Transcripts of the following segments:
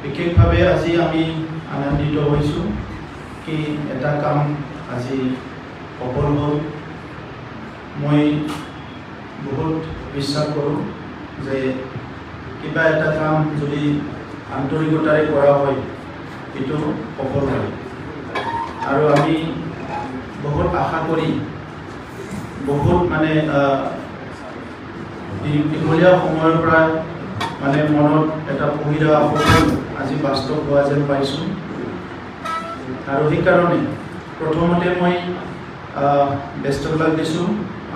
বিশেষভাৱে আজি আমি আনন্দিত হৈছোঁ কি এটা কাম আজি সফল হ'ল। মই বহুত বিশ্বাস কৰোঁ যে কিবা এটা কাম যদি আন্তৰিকতাৰে কৰা হয় এইটো সফল হয়। আৰু আমি বহুত আশা কৰি বহুত দীঘলীয়া সময়ৰ পৰা মনত এটা পুহি ৰখা সপোন আজি বাস্তৱ হোৱা যেন পাইছোঁ। আৰু সেইকাৰণে প্ৰথমতে মই বেষ্টবিলাক দিছোঁ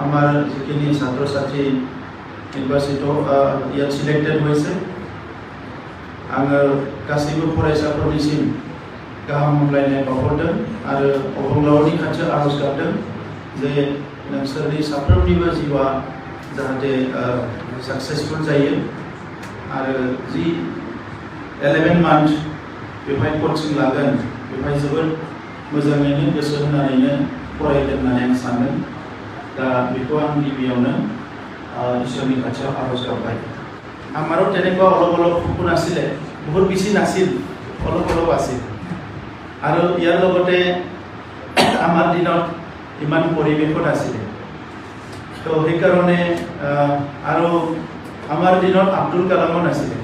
আমাৰ যিখিনি ছাত্ৰ ছাত্ৰী নিৰ্বাচিত ইয়াত সিলেক্টেড হৈছে। आङो गासैबो फरायसाफोरनिसिम गाहाम हामलायनाय बावहरदों आरो अबंलावरनि खाथियाव आरज गाबदों जे नोंसोरनि साफ्रोमनिबो जिउआ जाहाथे साक्सेसफुल जायो आरो जि 11 मान्थ बेवहाय कचिं लागोन बेवहाय जोबोद मोजाङैनो गोसो होनानैनो फरायगोन होननानै आं सानदों। दा बेखौ आं गिबियावनो इसोरनि खाथियाव आरज गाबबाय। আমাৰো তেনেকুৱা অলপ অলপ সপোন আছিলে, বহুত বেছি নাছিল, অলপ অলপ আছিল। আৰু ইয়াৰ লগতে আমাৰ দিনত ইমান পৰিৱেশত আছিলে, তো সেইকাৰণে আৰু আমাৰ দিনত আব্দুল কালামো নাছিলে।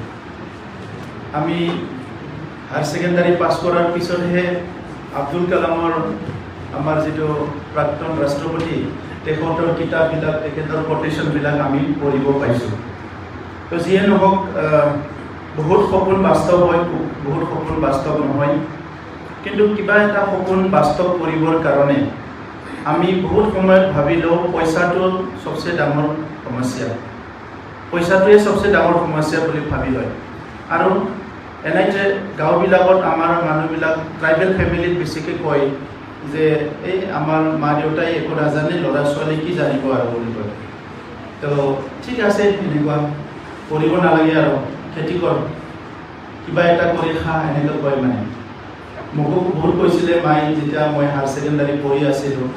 আমি হায়াৰ ছেকেণ্ডাৰী পাছ কৰাৰ পিছতহে আব্দুল কালামৰ আমাৰ যিটো প্ৰাক্তন ৰাষ্ট্ৰপতি তেখেতৰ কিতাপবিলাক তেখেতৰ কোটেশ্যনবিলাক আমি পঢ়িব পাইছোঁ। তো যিয়ে নহওক বহুত সপোন বাস্তৱ হয়, বহুত সপোন বাস্তৱ নহয়, কিন্তু কিবা এটা সপোন বাস্তৱ কৰিবৰ কাৰণে আমি বহুত সময়ত ভাবিলেও পইচাটো সবচে ডাঙৰ সমস্যা, পইচাটোৱে সবচে ডাঙৰ সমস্যা বুলি ভাবি লয়। আৰু এনে যে গাঁওবিলাকত আমাৰ মানুহবিলাক ট্ৰাইবেল ফেমিলিত বেছিকৈ কয় যে এই আমাৰ মা দেউতাই একো নাজানে, ল'ৰা ছোৱালী কি জানিব আৰু বুলি কয়। তো ঠিক আছে, এনেকুৱা কৰিব নালাগে আৰু খেতি কৰ, কিবা এটা কৰি খা, এনেকৈ কয়। মোকো বহুত কৈছিলে মায়ে যেতিয়া মই হায়াৰ ছেকেণ্ডাৰী পঢ়ি আছিলোঁ।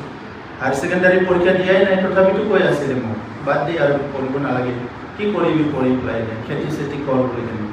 হায়াৰ ছেকেণ্ডাৰী পৰীক্ষা দিয়াই নাই, তথাপিতো কৈ আছিলে মোক বাদ দি আৰু পঢ়িব নালাগে, কি কৰিবি পঢ়ি পেলাই, খেতি চেতি কৰ বুলি কেনে।